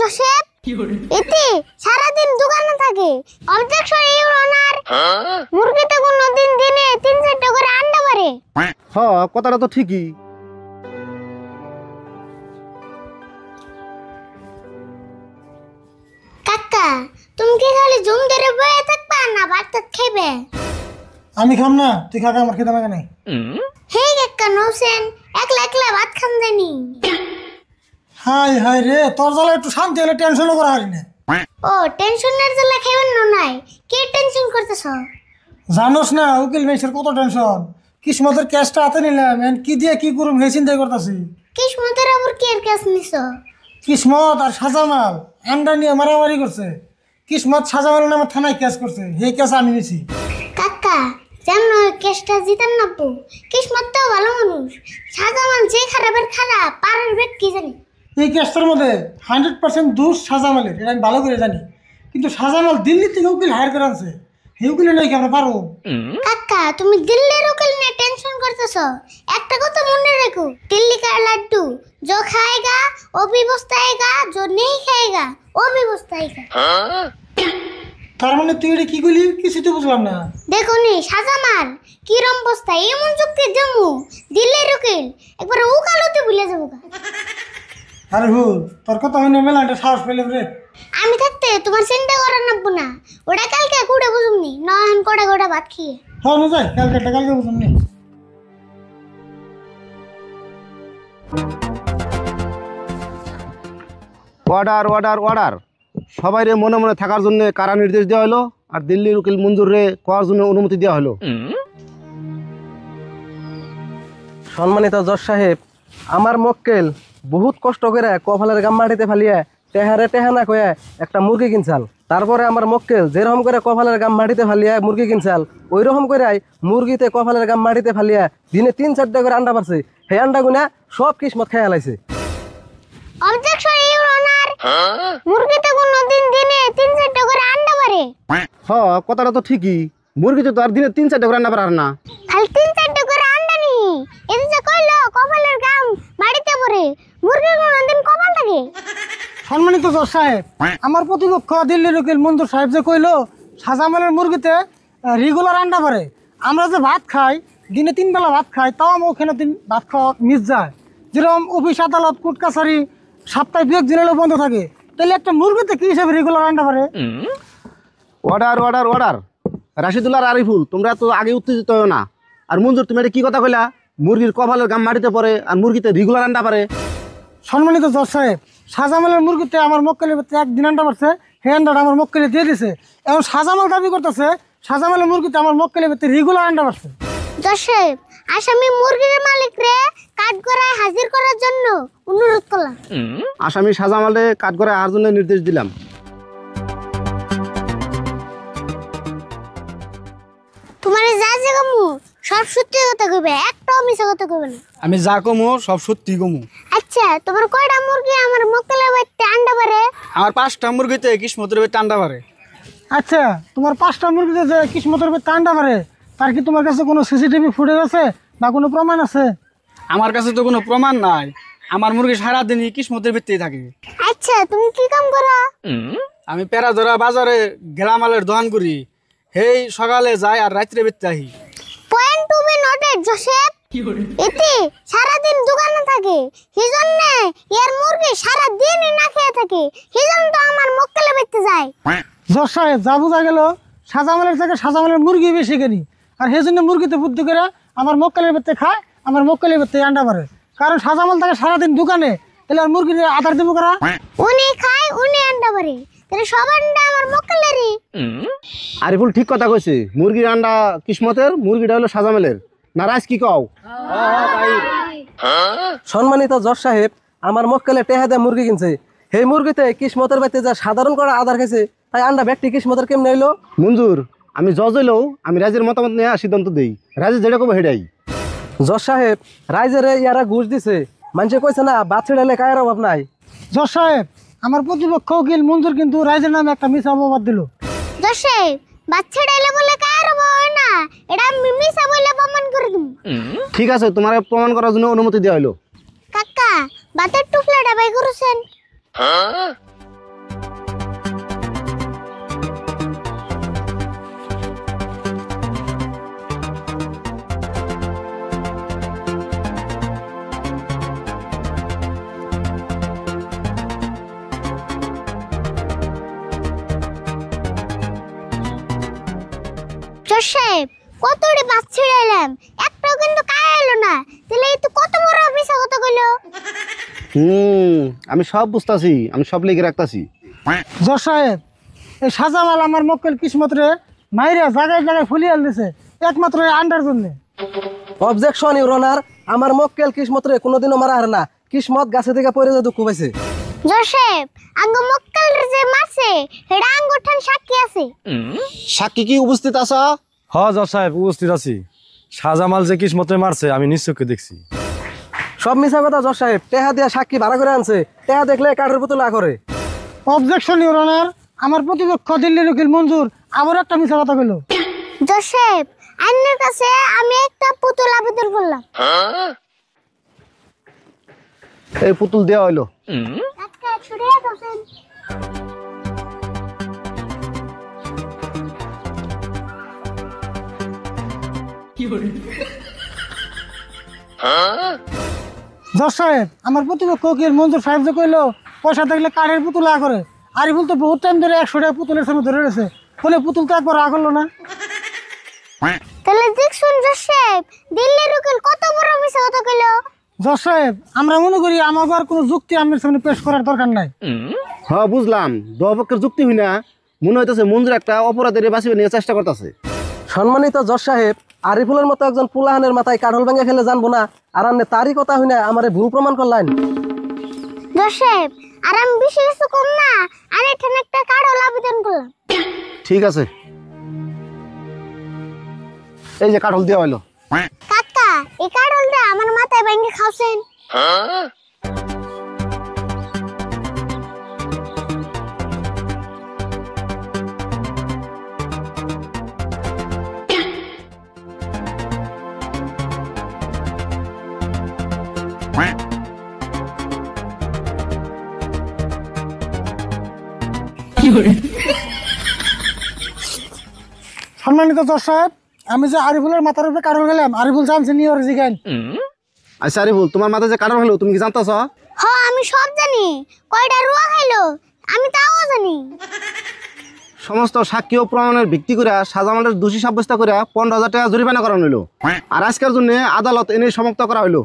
Joseph এতে সারা দিন দোকানে থাকে। অবজেকশন ইউর অনার, মুরগিতে কোনদিন দিনে 3-4টা করে আন্ডা পারে। হ্যাঁ, কথাটা তো ঠিকই। কাকা, তুমি কি খালি জুম ধরে বয়ে থাকবা না ভাত খাইবে? আমি খাম না, তুই কাকা আমার খেতে লাগে নাই। হে কাকা নৌসেন, একলা একলা ভাত খান জানি। হাই হাই রে, তোর জ্বালা একটু শান্তি হলে টেনশনও করা হারি না। ও টেনশনের জ্বালা খাইবেন না নাই, কি টেনশন করতেছ? জানোস না উকিল মেসের কত টেনশন। কিসমতের ক্যাশটা হাতে নিলাম, কি দিয়ে কি করুম সেই চিন্তাই করতেছি। কিসমতের আবার কি এর কাজ নিছ? কিসমত আর সাজামাল আন্ডা নিয়ে মারামারি করছে। কিসমত সাজামাল নামে থানায় কেস করছে, সেই কেস আমি নিছি। কাকা জানো কেসটা জিতান নাবো, কিসমত তো ভালো মানুষ, সাজামাল যে খারাপের খারাপ পারের বেট কি জানি। এই কেসটার মধ্যে 100% দোষ সাজামালের, এটা আমি ভালো করে জানি। কিন্তু সাজামাল দিল্লি থেকে উকিল হায়ার করে আনছে, সেই উকিলে নাকি আমরা পারবো। কাকা তুমি দিল্লির উকিল নিয়ে টেনশন করতেছ, একটা কথা মনে রেখো, দিল্লি কা লাড্ডু जो खाएगा वो भी पछताएगा, जो नहीं खाएगा वो भी पछताएगा। তার মানে তুই এটা কি করলি কিছু তো বুঝলাম না। দেখো নি সাজামাল কিরম পছতায়, এমন যুক্তি জমু দিল্লির উকিল একবার উকালতে ভুলে যাবো। আরে ভুল, তোর কথা হইনা মেলা একটা সাহস পেলে রে। আমি থাকতে তোমার চিন্তা করার নাববো না, ওটা কালকে কুড়ে বুঝুমনি নয়ন কড়া কড়া ভাত খেয়ে। হ্যাঁ বুঝাই, কালকে বুঝুন নি। অর্ডার অর্ডার অর্ডার, সবাই রে মনে মনে থাকার জন্য কারা নির্দেশ দেওয়া হলো, আর দিল্লির উকিল মঞ্জুর রে করার জন্য অনুমতি দেওয়া হলো। সম্মানিত জজ সাহেব, আমার মক্কেল বহুত কষ্ট করে কপালের গাম মাটিতে ফালিয়ে টেহারে টেহানা কয়ে একটা মুরগি কিনছাল। তারপরে আমার মক্কেল যেরকম করে কপালের গাম মাটিতে ফালিয়ে মুরগি কিনছাল, ওই রকম করে মুরগিতে কপালের গাম মাটিতে ফালিয়ে দিনে 3-4টা করে আন্ডা পারছে। সেই আন্ডা গুনা সব কিসমত খেয়ে হালাইছে। অবজেকশন ইউর অনার, মুরগিতে কোনদিন দিনে 3-4টা করে আন্ডা পারে। হ্যাঁ, কথাটা তো ঠিকই। মুরগিতে তো আর দিনে 3-4টা করে রান্না পারার না। খালি 3-4টা করে আন্ডা নি, এতে যে কইলো কপালের গাম মাটিতে পড়ে, মুরগির কোনদিন কপাল থাকে? সম্মানিত জজ সাহেব, আমার প্রতিপক্ষ দিল্লির উকিল মঞ্জুর সাহেব যে কইলো সাজামালের মুরগিতে রেগুলার আন্ডা পারে। আমরা যে ভাত খাই, দিনে 3 বেলা ভাত খাই, তাও আমার ওখানে ভাত খাওয়া মিস যায়। যেরকম অফিস আদালত কোর্ট কাছারি সপ্তাহে 2 দিন হলেও বন্ধ থাকে, তাহলে একটা মুরগিতে কি হিসাবে রেগুলার আন্ডা পারে? অর্ডার অর্ডার অর্ডার, রাশিদুল্লাহ আর আরিফুল, তোমরা তো আগে উত্তেজিত হও না। আর মঞ্জুর, তুমি এটা কি কথা কইলা? মুরগির কপালের গাম মাটিতে পড়ে আর মুরগিতে রেগুলার আন্ডা পারে। সম্মানিত জজ সাহেব, সাজামালের মুরগিতে আমার মক্কেলের ভিতরে 1 দিন আন্ডা পারছে, সেই আন্ডাটা আমার মক্কেলে দিয়ে দিছে। এবং সাজামাল দাবি করতেছে সাজামালের মুরগিতে আমার মক্কেলের ভিতরে রেগুলার আন্ডা পারছে। জজ সাহেব, আসামি মুরগির মালিক রে কাঠগড়ায় হাজির করার জন্য অনুরোধ করলাম। আসামি সাজামালে কাঠগড়ায় আসার জন্য নির্দেশ দিলাম। তোমার যা যে কমু সব সত্যি কথা কইবে, একটাও মিছা কথা কইবে না। আমি যা কমু সব সত্যি কমু। আচ্ছা, তোমার কয়টা মুরগি আমার মক্কেলের বাড়িতে আন্ডা পারে? আমার 5টা মুরগিতে কিসমতের বেট আন্ডা পারে। আচ্ছা, তোমার 5টা মুরগিতে যে কিসমতের ভিতরে আন্ডা পারে, তার কি তোমার কাছে কোনো সিসিটিভি ফুটেজ আছে বা কোনো প্রমাণ আছে? আমার কাছে তো কোনো প্রমাণ নাই, আমার মুরগি সারাদিনই কিসমতের ভিত্তিতে থাকে। আচ্ছা, তুমি কি কাম করো? আমি পেরাধরা বাজারে গেলামালের দোকান করি, হেই সকালে যাই আর রাত্রে বেচতে আহি। Point to be noted Joseph, এতে সারাদিন দোকানে থাকে, সেজন্য এর মুরগি সারাদিনই না খেয়ে থাকে, সেজন্য তো আমার মক্কেলে বেচতে যায়। জজ সাহেব, যা বোঝা গেল সাজামালের থেকে সাজামালের মুরগি বেশি কিনি, আর সেই জন্য মুরগিতে বুদ্ধি করে আমার মক্কেলের ভিতরে খায়, আমার মক্কেলের ভিতরে আন্ডা পারে। কারণ সাজামাল থাকে সারাদিন দোকানে, তাহলে আর মুরগির আধার দেবো করা। উনি খায় উনি আন্ডা পারে, তাহলে সব আন্ডা আমার মক্কেলেরই। আরিফুল ঠিক কথা কইছে, মুরগির আন্ডা কিসমতের, মুরগিটা হলো সাজামালের। নারাজ কি কও? সম্মানিত জজ সাহেব, আমার মক্কেলে টেহা দিয়ে মুরগি কিনছে, সেই মুরগিতে কিসমতের বাড়িতে যা সাধারণ করা আধার খাইছে, তাই আন্ডা ব্যক্তি কিসমতের কেমনে হইলো? মঞ্জুর, আমি জজ হইলেও আমি রাজের মতামত নিয়ে সিদ্ধান্ত দেই, রাজে যেটা কবে হেডাই। জজ সাহেব, রাইজেরে ইয়ারা ঘুষ দিছে, মানুষে কইছে না বাদ ছেড়ালে কায়ের অভাব নাই। জজ সাহেব, আমার প্রতিপক্ষ উকিল মঞ্জুর কিন্তু রাইজের নামে একটা মিথ্যা অপবাদ দিল। জজ সাহেব, বাচ্চা ডাইলে বলে কার হয় না, এটা আমি মিছা বলে প্রমাণ করে দিম। ঠিক আছে, তোমার প্রমাণ করার জন্য অনুমতি দেওয়া হলো। কাকা, বাতের টুকলাটা বাই করেছেন? জজ সাহেব কতটি বাস ছিড়াইলাম, একটাও কিন্তু কাজ এলো না, তাহলে এই তো কত বড় মিছা কথা কইলো। আমি সব বুঝতাছি, আমি সব লিখে রাখতাছি। জজ সাহেব এই সাজামাল আমার মক্কেল কিসমতরে মাইরা জায়গায় জায়গায় ফুলিয়ে দিছে একমাত্র এই আন্ডার জন্য। অবজেকশন ইউর অনার, আমার মক্কেল কিসমতরে কোনোদিনও মারা হার না, কিসমত গাছে থেকে পড়ে যা দুঃখ পাইছে। জজ সাহেব আঙ্গ মক্কেল যে মারছে এটা আঙ্গঠান সাক্ষী আছে। সাক্ষী কি উপস্থিত আছো? হ জজ সাহেব উপস্থিত আছি। শাহজামাল যে কিসমতে মারছে আমি নিশ্চয়কে দেখছি। সব মিছা কথা জজ সাহেব, টেহা দিয়া সাক্ষী ভাড়া করে আনছে, টেহা দেখলে কাঠের পুতুলা করে। অবজেকশন ইউর অনার, আমার প্রতিপক্ষ দিল্লির উকিল মঞ্জুর আবার একটা মিছা কথা কইলো। জজ সাহেব আইনের কাছে আমি একটা পুতুল আবেদন করলাম। এই পুতুল দেওয়া হইলো। আজকে ছুড়িয়ে দছেন। জজ সাহেব আমার প্রতিপক্ষ উকিল মঞ্জুর সাহেব যে কইলো পয়সা থাকলে কাঠের পুতুলা করে, আরিফুল তো বহুত টাইম ধরে 100 টাকা পুতুলের সামনে ধরে রয়েছে, বলে পুতুল তো একবার করলো না। তাহলে দেখুন জজ সাহেব দিল্লির উকিল কত বড় মিছা কথা কইলো। জজ সাহেব আমরা মনে করি আমাকে আর কোনো যুক্তি আমার সামনে পেশ করার দরকার নাই। হ্যাঁ বুঝলাম, দুপক্ষের যুক্তি হই না, মনে হইতেছে মঞ্জুর একটা অপরাধের বাঁচিয়ে নিয়ে চেষ্টা করতেছে। সম্মানিত জজ সাহেব, আরিফুলের মতো একজন পুলাহানের মাথায় কাঠল ভেঙে ফেলে জানবো না, আর আপনি তারই কথা হই না আমারে ভুল প্রমাণ করলেন। জজ সাহেব আর আমি বেশি কিছু কম না, আর এখানে একটা কার্ড আবেদন করলাম। ঠিক আছে, এই যে কাঠল দেওয়া হইলো। কাকা এই কার্ডটা আমার মাথায় ভেঙে খাওছেন। সম্মানিত জজ সাহেব আমি যে আরিফুলের মাথার উপরে কারণ গেলাম, আরিফুল জানছে নিয়ে ওর জিগান। আচ্ছা আরিফুল, তোমার মাথায় যে কাঠল হলো তুমি কি জানতাছ? হ আমি সব জানি, কয়টা রুয়া খাইলো আমি তাও জানি। সমস্ত সাক্ষী ও প্রমাণের ভিত্তি করে শাহজামালের দোষী সাব্যস্ত করে 15,000 টাকা জরিমানা করানো হইলো, আর আজকের জন্য আদালত এনে সমাপ্ত করা হইলো।